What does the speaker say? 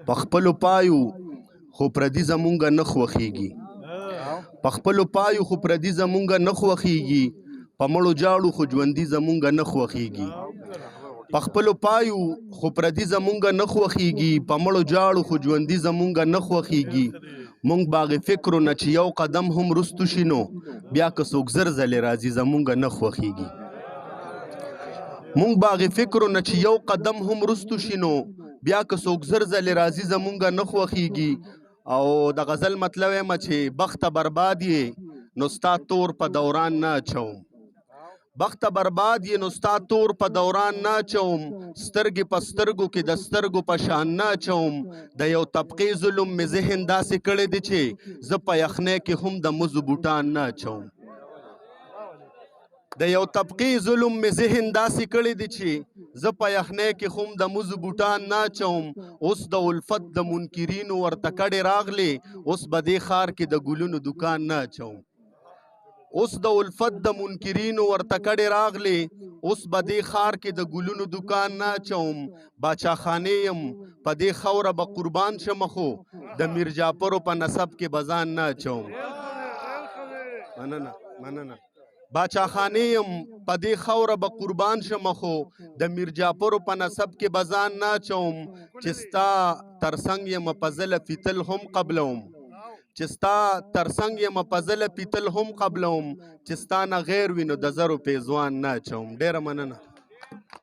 په خپلو پایو خو پردي زمونږه نه خوښېږي، په خپلو پایو خو پردي زمونږه نه خوښېږي، په مړو جاړو خو ژوندي زمونږه نه خوښېږي. په خپلو پایو خو پردي زمونږه نه خوښېږي، په مړو جاړو خو ژوندي زمونږه نه خوښېږي. مونږ باغې فکرو نه چې یو قدم هم رستو شي نو بیا که څوک زر ځلې راځي زمونږه نه خوښېږي. مونږ باغې فکرو نه چې یو قدم هم رستو شي نو بیا که څوک زر ځلې راځي زمونږه نه خوښېږي. او د غزل مطلب یم چې بخته برباد یې نو ستا تور په دوران نه اچوم، بخته برباد یې نو ستا تور په دوران نه اچوم، سترګې په سترګو کې د سترګو په شان نه اچوم. د یو طبقې ظلم مې ذهن داسې کړی دی چې زه په یخنۍ کې هم د مزو بوټان نه اچوم. د یو طبقې ظلم مې ذهن داسې کړی دی چې زه په یخنۍ کې هم د مزو بوټان نه اچوم. اوس د الفت د منکرینو ورته کډې راغلې، اوس به دې ښار کې د ګلونو دکان نه اچوم. اوس د الفت د منکرینو ورته کډې راغلې، اوس به دې ښار کې د ګلونو دکان نه اچوم. باچا خانې یم په دې خوره به قربان شم، خو د میر جعفرو په نسب کې به ځان نه اچوم. مننه. باچا خانې یم په دې خوره به قربان شم، خو د میر جعفرو په نسب کې به ځان نه اچوم. چې ستا ترڅنګ یم په زله فیتل هم قبلوم، چې ستا ترڅنګ یم په زله پیتل هم قبلوم، چې ستا نه غیر وي نو د زرو پیزوان نه اچوم. ډېره مننه.